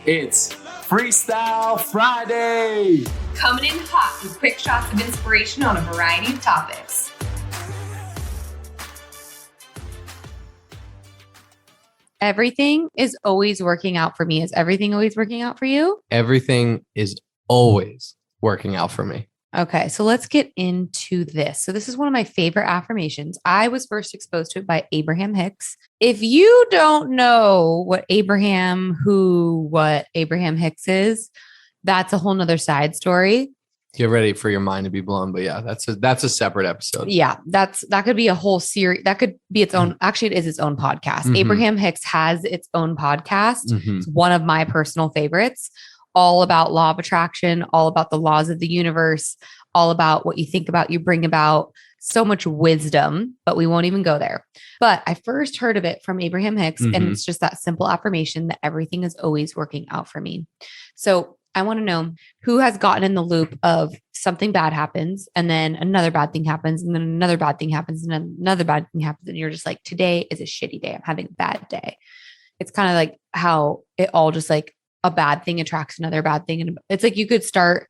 It's Freestyle Friday! Coming in hot with quick shots of inspiration on a variety of topics. Everything is always working out for me. Is everything always working out for you? Everything is always working out for me. Okay, so let's get into this. So this is one of my favorite affirmations. I was first exposed to it by Abraham Hicks. If you don't know what Abraham Hicks is, that's a whole nother side story. Get ready for your mind to be blown. But yeah, that's a separate episode. Yeah, that could be a whole series. That could be its own. Actually, it is its own podcast. Abraham Hicks has its own podcast. It's one of my personal favorites. All about law of attraction, all about the laws of the universe, all about what you think about, you bring about. So much wisdom, but we won't even go there. But I first heard of it from Abraham Hicks, and it's just that simple affirmation that everything is always working out for me. So I want to know who has gotten in the loop of something bad happens, and then another bad thing happens, and then another bad thing happens, and then another bad thing happens. And you're just like, today is a shitty day. I'm having a bad day. It's kind of like how it all just like, a bad thing attracts another bad thing. And it's like you could start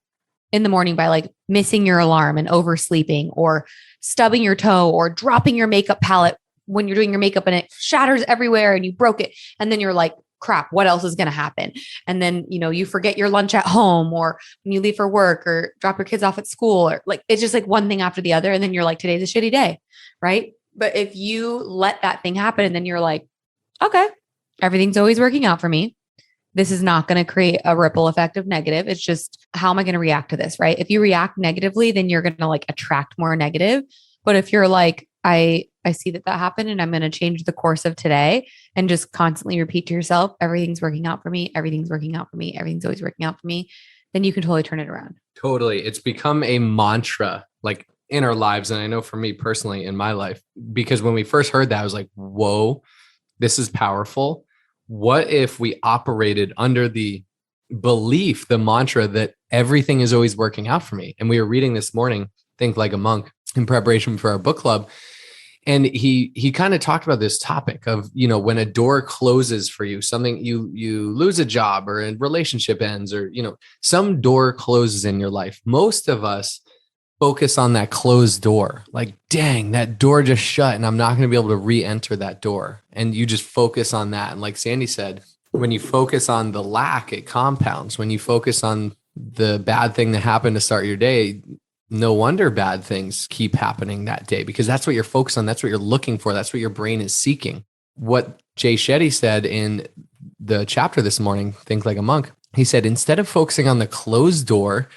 in the morning by like missing your alarm and oversleeping, or stubbing your toe, or dropping your makeup palette when you're doing your makeup and it shatters everywhere and you broke it. And then you're like, crap, what else is going to happen? And then, you forget your lunch at home, or when you leave for work, or drop your kids off at school, or like, it's just like one thing after the other. And then you're like, today's a shitty day. Right. But if you let that thing happen, and then you're like, okay, everything's always working out for me. This is not going to create a ripple effect of negative. It's just, how am I going to react to this? Right. If you react negatively, then you're going to like attract more negative. But if you're like, I see that happened, and I'm going to change the course of today, and just constantly repeat to yourself, everything's working out for me. Everything's working out for me. Everything's always working out for me. Then you can totally turn it around. Totally. It's become a mantra like in our lives. And I know for me personally in my life, because when we first heard that, I was like, whoa, this is powerful. What if we operated under the belief, the mantra that everything is always working out for me? And we were reading this morning, Think Like a Monk, in preparation for our book club. And he kind of talked about this topic of, when a door closes for you, something you lose a job, or a relationship ends, or, some door closes in your life. Most of us focus on that closed door. Like, dang, that door just shut, and I'm not going to be able to re-enter that door. And you just focus on that. And like Sandy said, when you focus on the lack, it compounds. When you focus on the bad thing that happened to start your day, no wonder bad things keep happening that day, because that's what you're focused on. That's what you're looking for. That's what your brain is seeking. What Jay Shetty said in the chapter this morning, Think Like a Monk, he said, instead of focusing on the closed door,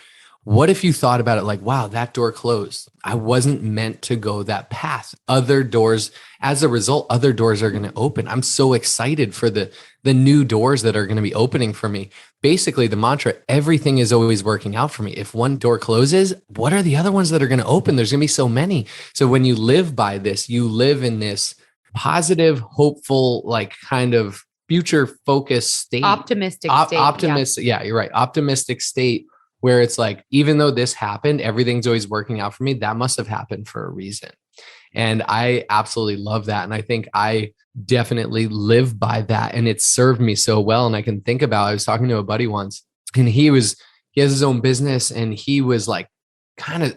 what if you thought about it like, wow, that door closed. I wasn't meant to go that path. Other doors, as a result, other doors are going to open. I'm so excited for the new doors that are going to be opening for me. Basically, the mantra, everything is always working out for me. If one door closes, what are the other ones that are going to open? There's going to be so many. So when you live by this, you live in this positive, hopeful, like kind of future focused state. Optimistic state. Yeah, you're right. Optimistic state, where it's like, even though this happened, everything's always working out for me. That must have happened for a reason. And I absolutely love that. And I think I definitely live by that. And it's served me so well. And I can think about, I was talking to a buddy once, and he has his own business, and he was like kind of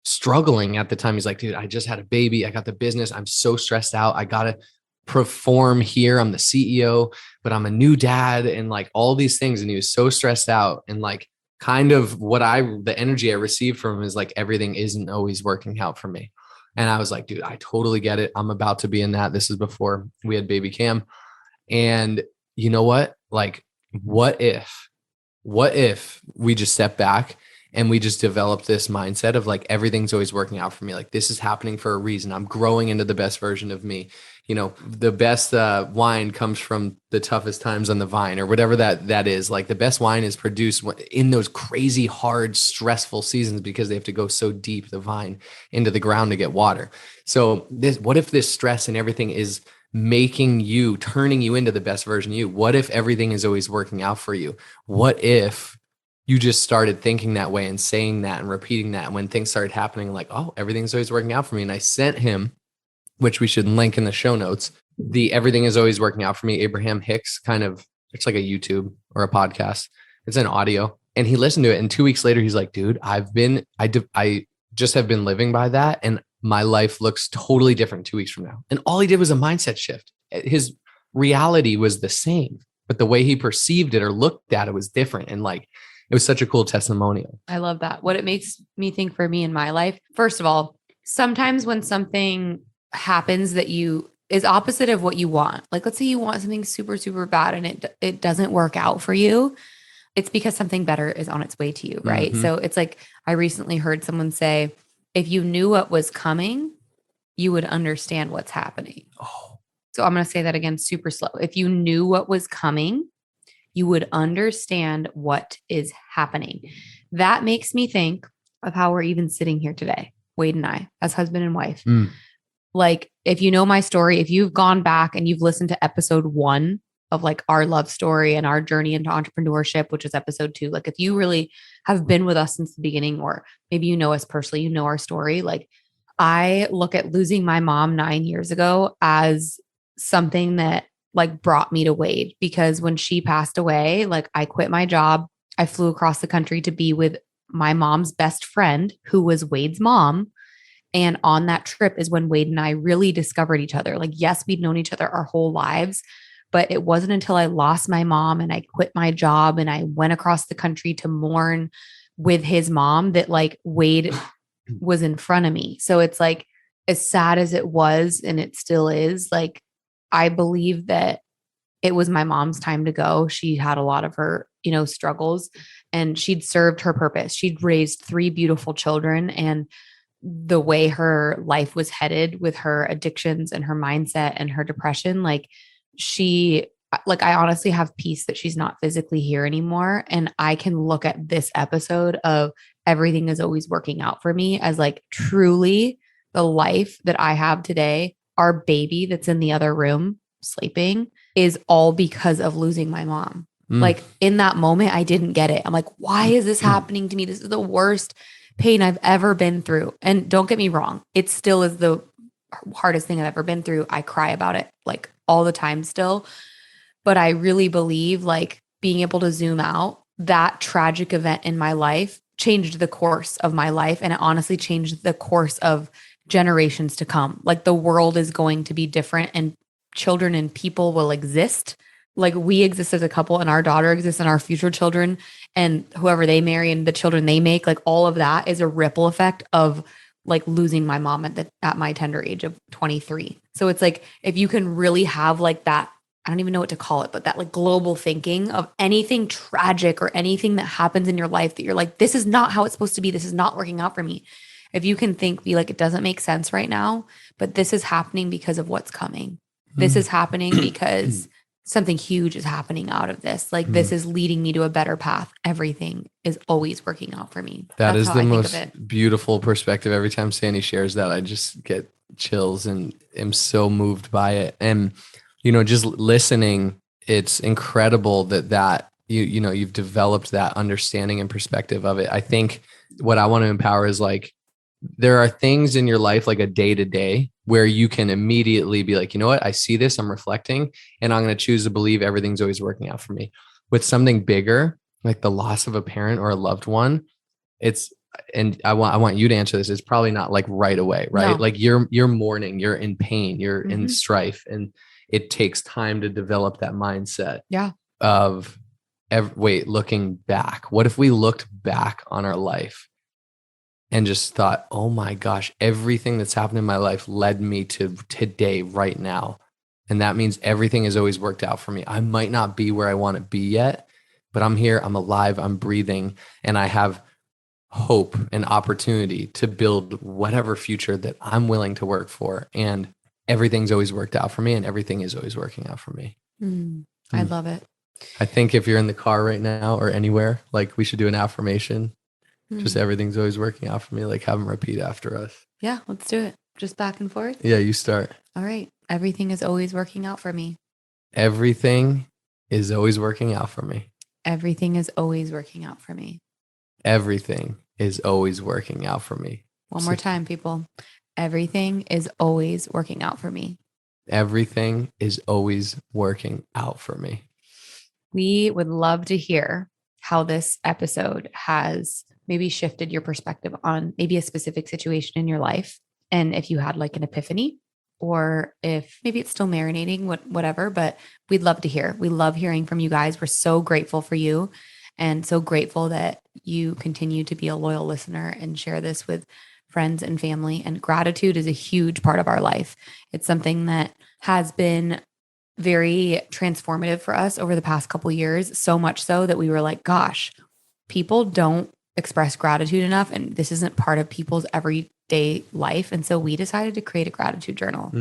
struggling at the time. He's like, dude, I just had a baby. I got the business. I'm so stressed out. I got to perform here. I'm the CEO, but I'm a new dad, and like all these things. And he was so stressed out, and like, kind of the energy I received from him is like, everything isn't always working out for me. And I was like, dude, I totally get it. I'm about to be in that. This is before we had baby Cam. And you know what? Like, what if we just step back and we just develop this mindset of like, everything's always working out for me. Like, this is happening for a reason. I'm growing into the best version of me. The best wine comes from the toughest times on the vine, or whatever that is. Like, the best wine is produced in those crazy, hard, stressful seasons, because they have to go so deep, the vine, into the ground to get water. So what if this stress and everything is turning you into the best version of you? What if everything is always working out for you? What if you just started thinking that way and saying that and repeating that? And when things started happening, like, oh, everything's always working out for me. And I sent him, which we should link in the show notes, the Everything Is Always Working Out for Me, Abraham Hicks kind of, it's like a YouTube or a podcast. It's an audio. And he listened to it. And 2 weeks later, he's like, dude, I just have been living by that. And my life looks totally different 2 weeks from now. And all he did was a mindset shift. His reality was the same, but the way he perceived it or looked at it was different. And like, it was such a cool testimonial. I love that. What it makes me think for me in my life, first of all, sometimes when something happens that is opposite of what you want, like let's say you want something super, super bad and it doesn't work out for you, it's because something better is on its way to you, right? Mm-hmm. So it's like, I recently heard someone say, if you knew what was coming, you would understand what's happening. Oh. So I'm going to say that again, super slow. If you knew what was coming, you would understand what is happening. That makes me think of how we're even sitting here today, Wade and I, as husband and wife. Like, if you know my story, if you've gone back and you've listened to episode 1 of like our love story and our journey into entrepreneurship, which is episode 2, like if you really have been with us since the beginning, or maybe you know us personally, you know our story. Like, I look at losing my mom 9 years ago as something that like brought me to Wade, because when she passed away, like I quit my job. I flew across the country to be with my mom's best friend, who was Wade's mom. And on that trip is when Wade and I really discovered each other. Like, yes, we'd known each other our whole lives, but it wasn't until I lost my mom and I quit my job and I went across the country to mourn with his mom that like Wade was in front of me. So it's like, as sad as it was, and it still is, like, I believe that it was my mom's time to go. She had a lot of her, struggles, and she'd served her purpose. She'd raised 3 beautiful children, and the way her life was headed with her addictions and her mindset and her depression, I honestly have peace that she's not physically here anymore. And I can look at this episode of Everything Is Always Working Out for Me as like truly the life that I have today. Our baby that's in the other room sleeping is all because of losing my mom. Like, in that moment, I didn't get it. I'm like, why is this happening to me? This is the worst pain I've ever been through. And don't get me wrong, it still is the hardest thing I've ever been through. I cry about it like all the time still. But I really believe like being able to zoom out, that tragic event in my life changed the course of my life. And it honestly changed the course of generations to come. Like, the world is going to be different, and children and people will exist. Like, we exist as a couple, and our daughter exists, and our future children and whoever they marry and the children they make, like all of that is a ripple effect of like losing my mom at my tender age of 23. So it's like, if you can really have like that, I don't even know what to call it, but that like global thinking of anything tragic or anything that happens in your life that you're like, this is not how it's supposed to be. This is not working out for me. If you can be like, it doesn't make sense right now, but this is happening because of what's coming. This is happening because something huge is happening out of this. Like, this is leading me to a better path. Everything is always working out for me. That's how the I most think of it. beautiful perspective. Every time Sandy shares that, I just get chills and am so moved by it. And, just listening, it's incredible that you've developed that understanding and perspective of it. I think what I want to empower is like, there are things in your life, like a day to day, where you can immediately be like, you know what, I see this, I'm reflecting, and I'm going to choose to believe everything's always working out for me. With something bigger, like the loss of a parent or a loved one, and I want you to answer this. It's probably not like right away, right? No. Like you're mourning, you're in pain, you're in strife, and it takes time to develop that mindset. Yeah. Of looking back. What if we looked back on our life and just thought, oh my gosh, everything that's happened in my life led me to today, right now. And that means everything has always worked out for me. I might not be where I want to be yet, but I'm here, I'm alive, I'm breathing, and I have hope and opportunity to build whatever future that I'm willing to work for. And everything's always worked out for me, and everything is always working out for me. I love it. I think if you're in the car right now or anywhere, like, we should do an affirmation. Just everything's always working out for me. Like, have them repeat after us. Yeah, let's do it. Just back and forth. Yeah, you start. All right. Everything is always working out for me. Everything is always working out for me. Everything is always working out for me. Everything is always working out for me. One more time, people. Everything is always working out for me. everything is always working out for me. We would love to hear how this episode has maybe shifted your perspective on maybe a specific situation in your life. And if you had like an epiphany, or if maybe it's still marinating, whatever, but we'd love to hear. We love hearing from you guys. We're so grateful for you and so grateful that you continue to be a loyal listener and share this with friends and family. And gratitude is a huge part of our life. It's something that has been very transformative for us over the past couple of years, so much so that we were like, gosh, people don't express gratitude enough, and this isn't part of people's everyday life. And so we decided to create a gratitude journal.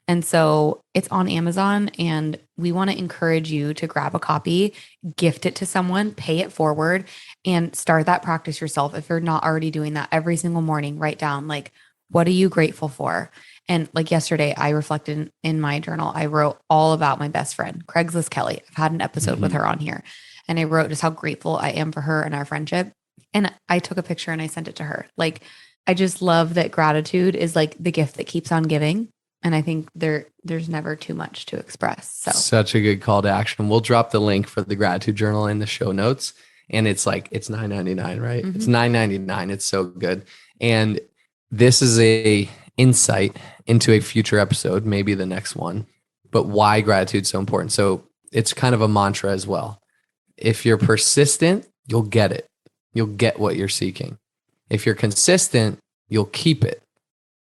And so it's on Amazon, and we want to encourage you to grab a copy, gift it to someone, pay it forward, and start that practice yourself. If you're not already doing that, every single morning, write down, like, what are you grateful for? And like yesterday, I reflected in my journal. I wrote all about my best friend, Craigslist Kelly. I've had an episode with her on here, and I wrote just how grateful I am for her and our friendship. And I took a picture and I sent it to her. Like, I just love that gratitude is like the gift that keeps on giving. And I think there's never too much to express. So such a good call to action. We'll drop the link for the gratitude journal in the show notes. And it's like, it's $9.99, right? It's $9.99. It's so good. And this is a insight into a future episode, maybe the next one, but why gratitude is so important. So it's kind of a mantra as well. If you're persistent, you'll get it. You'll get what you're seeking. If you're consistent, you'll keep it.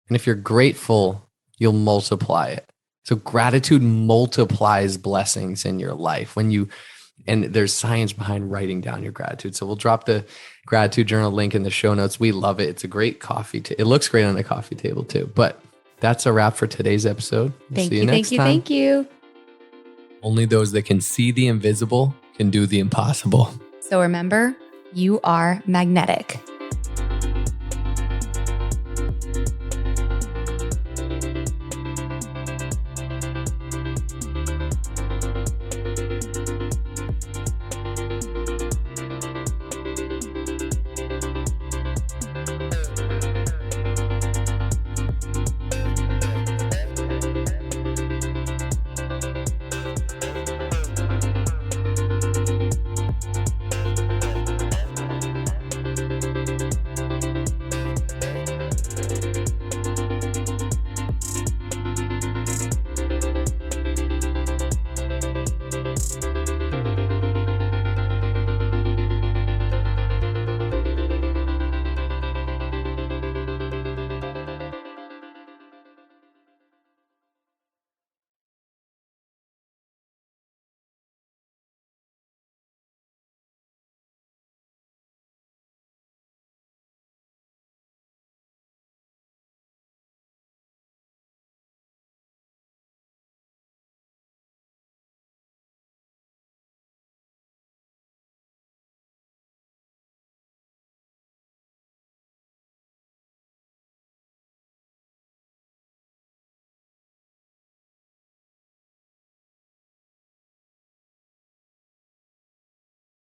And if you're grateful, you'll multiply it. So gratitude multiplies blessings in your life and there's science behind writing down your gratitude. So we'll drop the gratitude journal link in the show notes. We love it. It's a great coffee. It looks great on a coffee table too. But that's a wrap for today's episode. Thank you. Only those that can see the invisible can do the impossible. So remember, you are magnetic.